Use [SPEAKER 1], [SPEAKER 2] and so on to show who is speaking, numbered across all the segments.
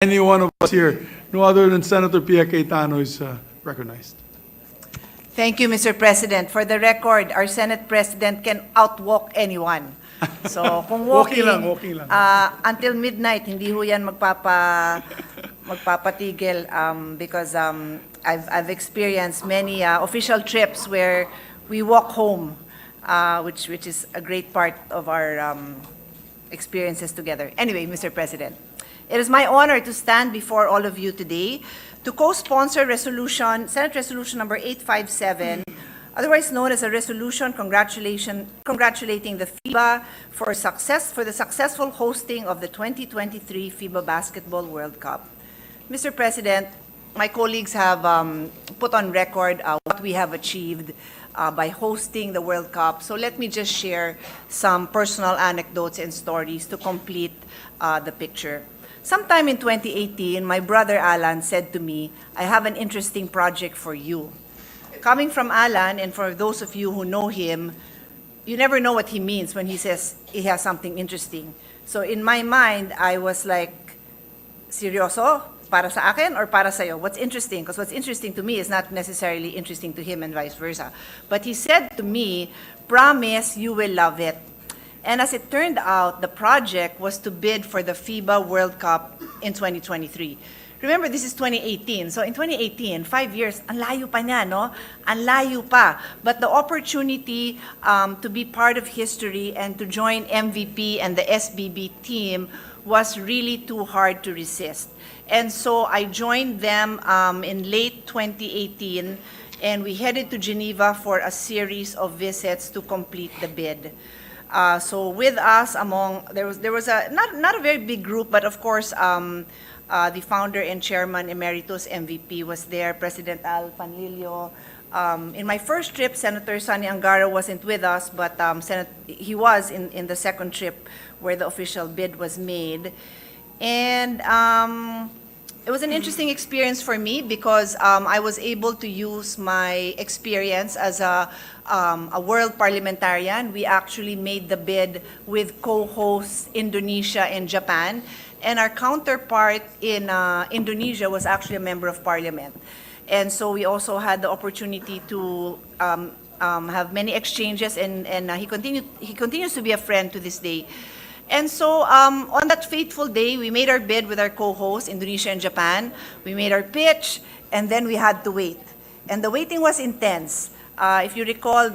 [SPEAKER 1] Any one of us here, no other than Senator Pia Cayetano is recognized.
[SPEAKER 2] Thank you, Mr. President. For the record, our Senate President can outwalk anyone. So kung walking
[SPEAKER 1] Walking lang.
[SPEAKER 2] Until midnight, hindi ho yan magpapatigil because I've experienced many official trips where we walk home, which is a great part of our experiences together. Anyway, Mr. President, it is my honor to stand before all of you today to co-sponsor Senate Resolution number 857, otherwise known as a resolution congratulating the FIBA for the successful hosting of the 2023 FIBA Basketball World Cup. Mr. President, my colleagues have put on record what we have achieved by hosting the World Cup. So let me just share some personal anecdotes and stories to complete the picture. Sometime in 2018, my brother Alan said to me, "I have an interesting project for you." Coming from Alan, and for those of you who know him, you never know what he means when he says he has something interesting. So in my mind, I was like, seryoso? Para sa akin or para sa'yo? What's interesting? Because what's interesting to me is not necessarily interesting to him and vice versa. But he said to me, "Promise you will love it." And as it turned out, the project was to bid for the FIBA World Cup in 2023. Remember, this is 2018. So in 2018, 5 years, ang layo pa niya, no? Ang layo pa. But the opportunity to be part of history and to join MVP and the SBB team was really too hard to resist. And so I joined them in late 2018, and we headed to Geneva for a series of visits to complete the bid. So with us, there was not a very big group, but of course the founder and chairman emeritus MVP was there, President Al Panlilio. In my first trip, Senator Sonny Angara wasn't with us, but he was in the second trip where the official bid was made. And it was an interesting experience for me because I was able to use my experience as a world parliamentarian. We actually made the bid with co-hosts Indonesia and Japan, and our counterpart in Indonesia was actually a member of parliament. And so we also had the opportunity to have many exchanges, and he continues to be a friend to this day. And so on that fateful day, we made our bid with our co-hosts, Indonesia and Japan. We made our pitch, and then we had to wait. And the waiting was intense. If you recall,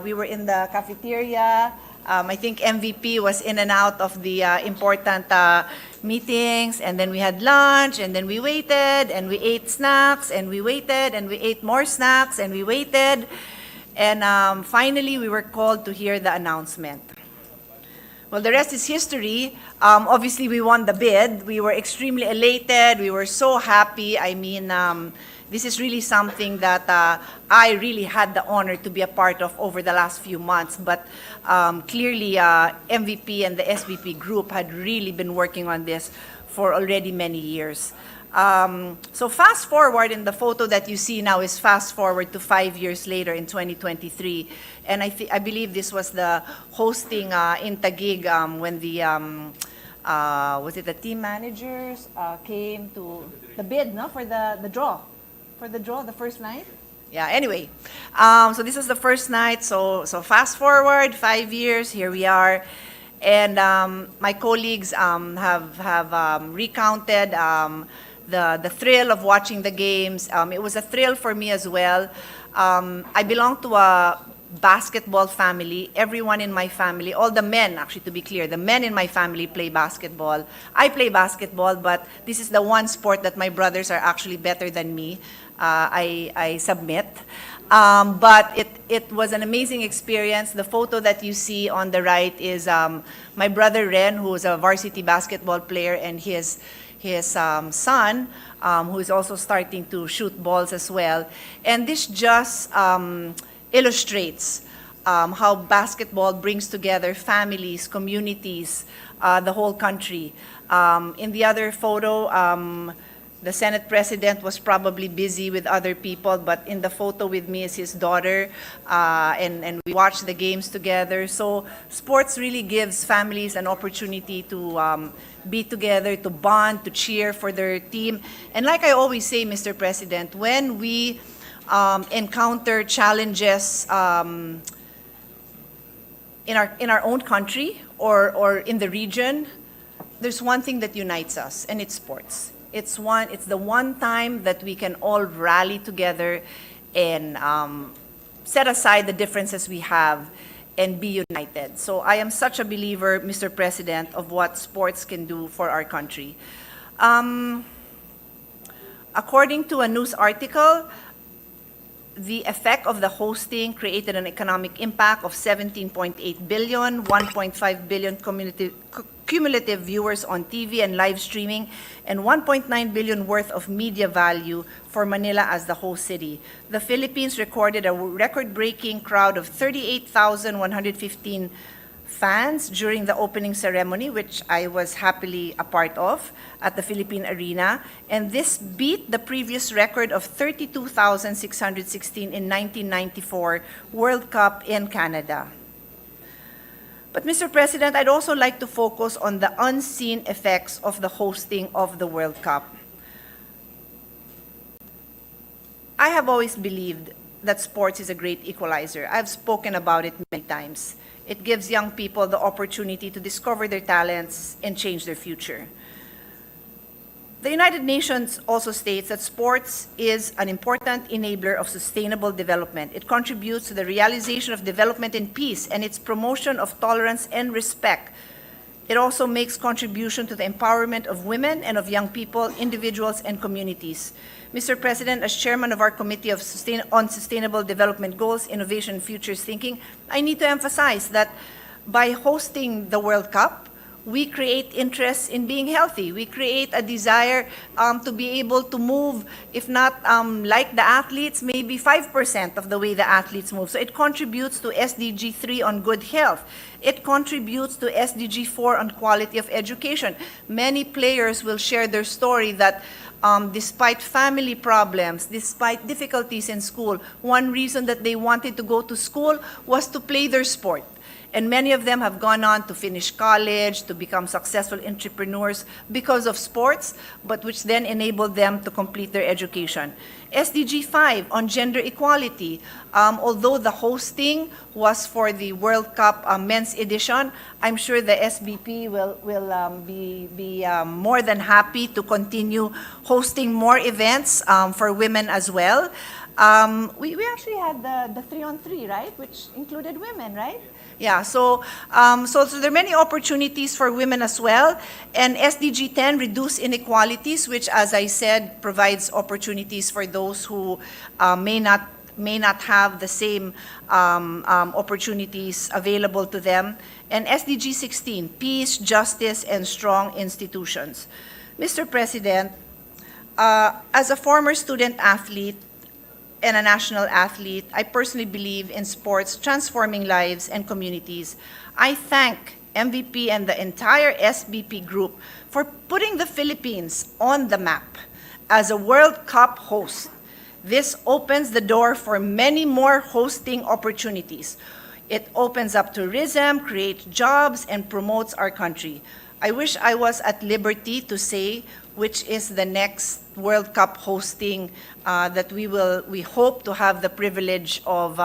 [SPEAKER 2] we were in the cafeteria. I think MVP was in and out of the important meetings, and then we had lunch, and then we waited, and we ate snacks, and we waited, and we ate more snacks, and we waited. And finally, we were called to hear the announcement. Well, the rest is history. Obviously, we won the bid. We were extremely elated. We were so happy. I mean, this is really something that I really had the honor to be a part of over the last few months. But clearly, MVP and the SBP group had really been working on this for already many years. So fast forward, and the photo that you see now is fast forward to 5 years later in 2023. And I believe this was the hosting in Taguig when the, was it the team managers came to the bid, no, for the draw? For the draw, the first night? Yeah, anyway. So this was the first night. So fast forward 5 years, here we are. And my colleagues have recounted the thrill of watching the games. It was a thrill for me as well. I belong to a basketball family. Everyone in my family, all the men, actually, to be clear, the men in my family play basketball. I play basketball, but this is the one sport that my brothers are actually better than me. I submit. But it was an amazing experience. The photo that you see on the right is my brother Ren, who is a varsity basketball player, and his son, who is also starting to shoot balls as well. And this just illustrates how basketball brings together families, communities, the whole country. In the other photo, the Senate President was probably busy with other people, but in the photo with me is his daughter, and we watched the games together. So sports really gives families an opportunity to be together, to bond, to cheer for their team. And like I always say, Mr. President, when we encounter challenges in our own country or in the region, there's one thing that unites us, and it's sports. It's the one time that we can all rally together and set aside the differences we have and be united. So I am such a believer, Mr. President, of what sports can do for our country. According to a news article, the effect of the hosting created an economic impact of 17.8 billion, 1.5 billion cumulative viewers on TV and live streaming, and 1.9 billion worth of media value for Manila as the host city. The Philippines recorded a record-breaking crowd of 38,115 fans during the opening ceremony, which I was happily a part of at the Philippine Arena, and this beat the previous record of 32,616 in 1994 World Cup in Canada. But Mr. President, I'd also like to focus on the unseen effects of the hosting of the World Cup. I have always believed that sports is a great equalizer. I've spoken about it many times. It gives young people the opportunity to discover their talents and change their future. The United Nations also states that sports is an important enabler of sustainable development. It contributes to the realization of development and peace and its promotion of tolerance and respect. It also makes contribution to the empowerment of women and of young people, individuals, and communities. Mr. President, as chairman of our Committee on Sustainable Development Goals, Innovation, and Futures Thinking, I need to emphasize that by hosting the World Cup, we create interest in being healthy. We create a desire to be able to move, if not like the athletes, maybe 5% of the way the athletes move. So it contributes to SDG 3 on good health. It contributes to SDG 4 on quality of education. Many players will share their story that despite family problems, despite difficulties in school, one reason that they wanted to go to school was to play their sport. And many of them have gone on to finish college, to become successful entrepreneurs because of sports, but which then enabled them to complete their education. SDG 5 on gender equality. Although the hosting was for the World Cup men's edition, I'm sure the SBP will be more than happy to continue hosting more events for women as well. We actually had the 3-on-3, right, which included women, right? Yeah, so there are many opportunities for women as well. And SDG 10, reduce inequalities, which, as I said, provides opportunities for those who may not have the same opportunities available to them. And SDG 16, peace, justice, and strong institutions. Mr. President, as a former student athlete, and a national athlete, I personally believe in sports transforming lives and communities. I thank MVP and the entire SBP group for putting the Philippines on the map as a World Cup host. This opens the door for many more hosting opportunities. It opens up tourism, creates jobs, and promotes our country. I wish I was at liberty to say which is the next World Cup hosting that we hope to have the privilege of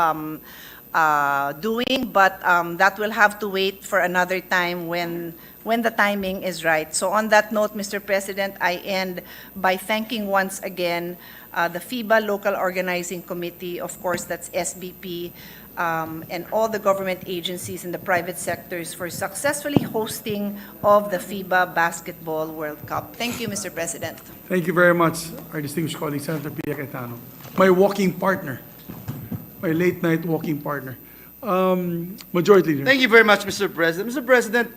[SPEAKER 2] doing, but that will have to wait for another time when the timing is right. So on that note, Mr. President, I end by thanking once again the FIBA Local Organizing Committee, of course that's SBP, and all the government agencies in the private sectors for successfully hosting of the FIBA Basketball World Cup. Thank you, Mr. President.
[SPEAKER 1] Thank you very much, our distinguished colleague, Senator Pia Cayetano. My walking partner, my late-night walking partner. Majority Leader.
[SPEAKER 3] Thank you very much, Mr. President. Mr. President,